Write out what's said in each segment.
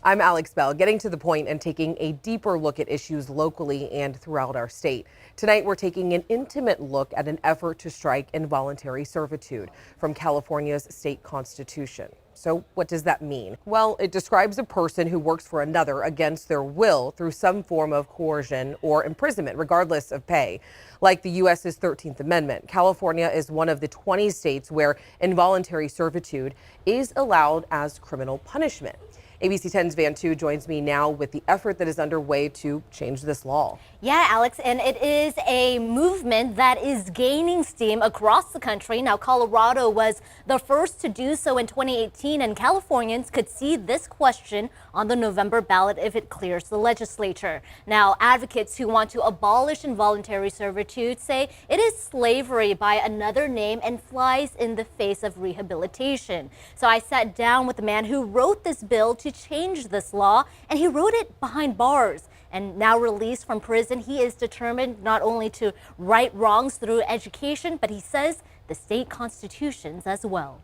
I'm Alex Bell, getting to the point and taking a deeper look at issues locally and throughout our state. Tonight, we're taking an intimate look at an effort to strike involuntary servitude from California's state constitution. So what does that mean? Well, it describes a person who works for another against their will through some form of coercion or imprisonment, regardless of pay. Like the U.S.'s 13th Amendment, California is one of the 20 states where involuntary servitude is allowed as criminal punishment. ABC 10's Van Tu joins me now with the effort that is underway to change this law. Yeah, Alex, and it is a movement that is gaining steam across the country. Now, Colorado was the first to do so in 2018, and Californians could see this question on the November ballot if it clears the legislature. Now, advocates who want to abolish involuntary servitude say it is slavery by another name and flies in the face of rehabilitation. So I sat down with the man who wrote this bill to change this law, and he wrote it behind bars. And now released from prison, he is determined not only to right wrongs through education, but he says the state constitutions as well.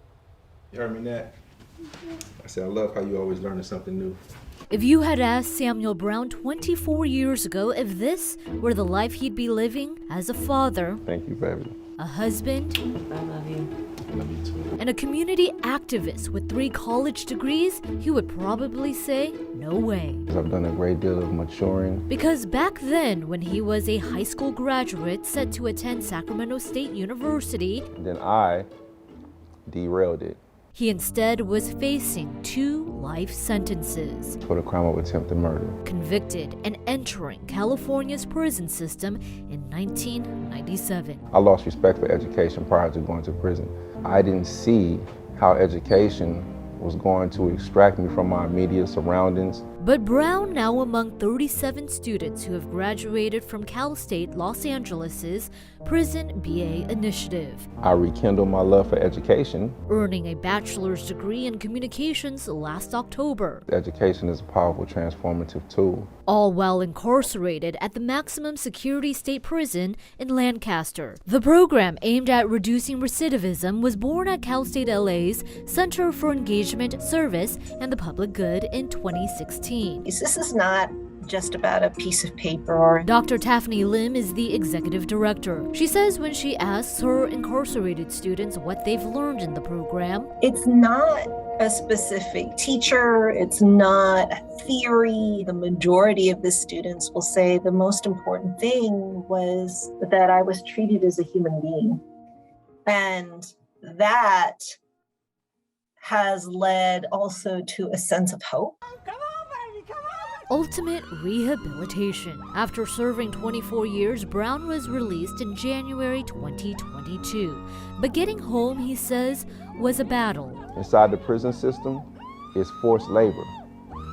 You heard me, Nat? I said, I love how you always learning something new. If you had asked Samuel Brown 24 years ago if this were the life he'd be living as a father, Thank you, baby. a husband, I love you. Love you too. and a community activist with 3 college degrees, he would probably say, no way. I've done a great deal of maturing. Because back then, when he was a high school graduate set to attend Sacramento State University, Then I derailed it he instead was facing 2 life sentences, for the crime of attempted murder. convicted and entering California's prison system in 1997. I lost respect for education prior to going to prison. I didn't see how education was going to extract me from my immediate surroundings. But Brown, now among 37 students who have graduated from Cal State Los Angeles' Prison BA initiative, I rekindled my love for education. earning a bachelor's degree in communications last October, Education is a powerful transformative tool. all while incarcerated at the maximum security state prison in Lancaster. The program aimed at reducing recidivism was born at Cal State LA's Center for Engagement, Service, and the Public Good in 2016. This is not just about a piece of paper. Dr. Taffany Lim is the executive director. She says when she asks her incarcerated students what they've learned in the program, It's not a specific teacher, it's not theory. The majority of the students will say the most important thing was that I was treated as a human being. And that has led also to a sense of hope. ultimate rehabilitation. After serving 24 years, Brown was released in January 2022. But getting home, he says, was a battle. Inside the prison system is forced labor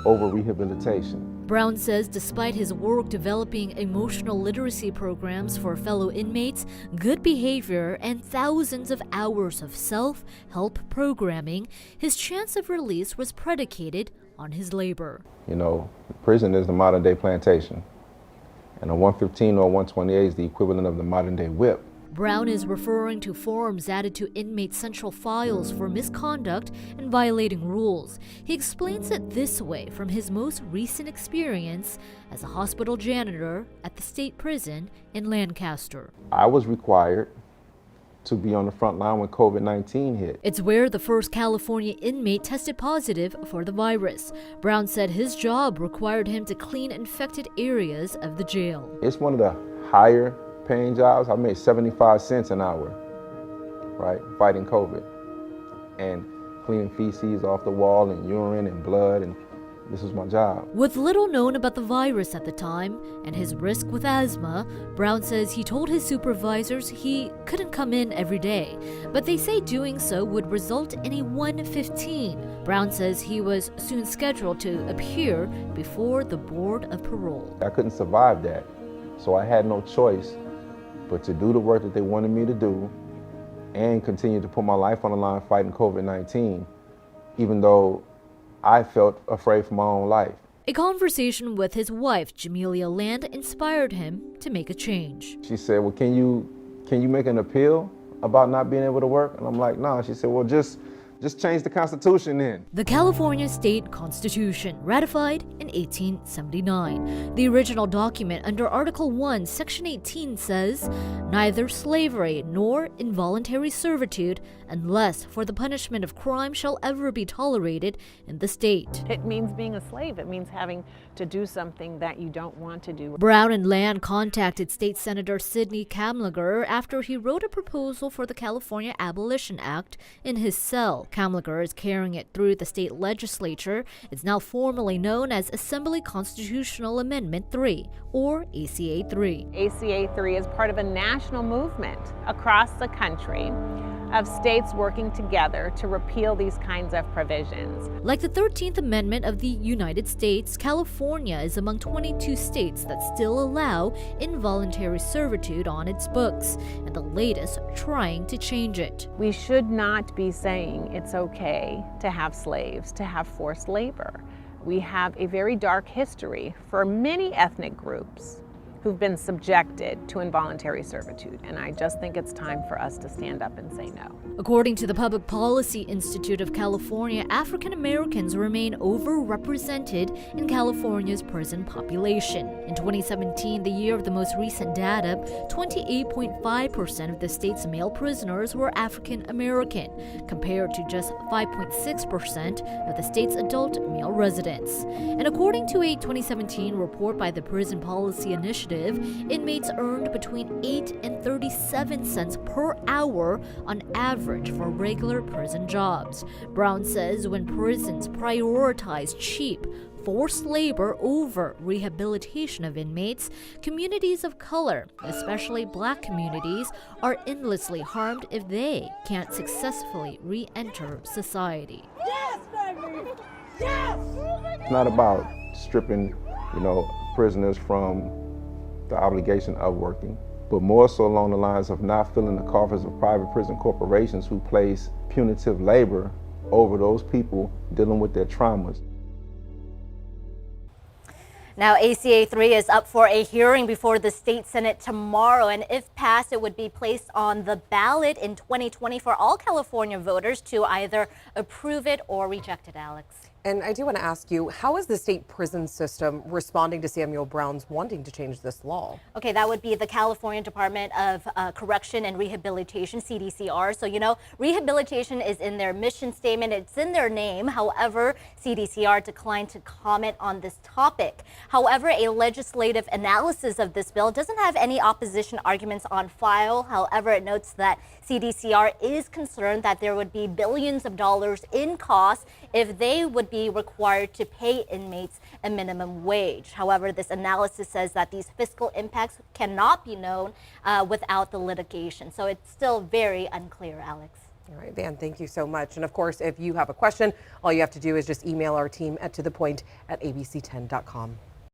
over rehabilitation. Brown says despite his work developing emotional literacy programs for fellow inmates, good behavior, and thousands of hours of self-help programming, his chance of release was predicated on his labor. You know, prison is the modern day plantation, and a 115 or 128 is the equivalent of the modern day whip. Brown is referring to forms added to inmate central files for misconduct and violating rules. He explains it this way from his most recent experience as a hospital janitor at the state prison in Lancaster. I was required to be on the front line when COVID-19 hit. It's where the first California inmate tested positive for the virus. Brown said his job required him to clean infected areas of the jail. It's one of the higher paying jobs. I made 75 cents an hour, right, fighting COVID and cleaning feces off the wall and urine and blood, and this was my job. With little known about the virus at the time and his risk with asthma, Brown says he told his supervisors he couldn't come in every day, but they say doing so would result in a 115. Brown says he was soon scheduled to appear before the Board of Parole. I couldn't survive that, so I had no choice but to do the work that they wanted me to do and continue to put my life on the line fighting COVID-19, even though I felt afraid for my own life. A conversation with his wife, Jamelia Land, inspired him to make a change. She said, well, can you make an appeal about not being able to work? And I'm like, nah. She said, well, just Just change the Constitution then. The California State Constitution, ratified in 1879. The original document under Article 1, Section 18 says, "Neither slavery nor involuntary servitude, unless for the punishment of crime, shall ever be tolerated in the state." It means being a slave. It means having to do something that you don't want to do. Brown and Land contacted State Senator Sidney Kamlager after he wrote a proposal for the California Abolition Act in his cell. Kamlager is carrying it through the state legislature. It's now formally known as Assembly Constitutional Amendment 3, or ACA 3. ACA 3 is part of a national movement across the country of states working together to repeal these kinds of provisions. Like the 13th Amendment of the United States, California is among 22 states that still allow involuntary servitude on its books, and the latest trying to change it. We should not be saying it's okay to have slaves, to have forced labor. We have a very dark history for many ethnic groups who've been subjected to involuntary servitude, and I just think it's time for us to stand up and say no. According to the Public Policy Institute of California, African Americans remain overrepresented in California's prison population. In 2017, the year of the most recent data, 28.5% of the state's male prisoners were African American, compared to just 5.6% of the state's adult male residents. And according to a 2017 report by the Prison Policy Initiative, inmates earned between 8 and 37 cents per hour on average for regular prison jobs. Brown says when prisons prioritize cheap, forced labor over rehabilitation of inmates, communities of color, especially Black communities, are endlessly harmed if they can't successfully re-enter society. Yes, baby! Yes! It's not about stripping, prisoners from the obligation of working, but more so along the lines of not filling the coffers of private prison corporations who place punitive labor over those people dealing with their traumas. Now, ACA 3 is up for a hearing before the state Senate tomorrow, and if passed, it would be placed on the ballot in 2020 for all California voters to either approve it or reject it, Alex. And I do want to ask you, how is the state prison system responding to Samuel Brown's wanting to change this law? Okay, that would be the California Department of Correction and Rehabilitation, CDCR. So, rehabilitation is in their mission statement. It's in their name. However, CDCR declined to comment on this topic. However, a legislative analysis of this bill doesn't have any opposition arguments on file. However, it notes that CDCR is concerned that there would be billions of dollars in costs if they would be required to pay inmates a minimum wage. However, this analysis says that these fiscal impacts cannot be known without the litigation. So it's still very unclear, Alex. All right, Van, thank you so much. And of course, if you have a question, all you have to do is just email our team at tothepoint@abc10.com.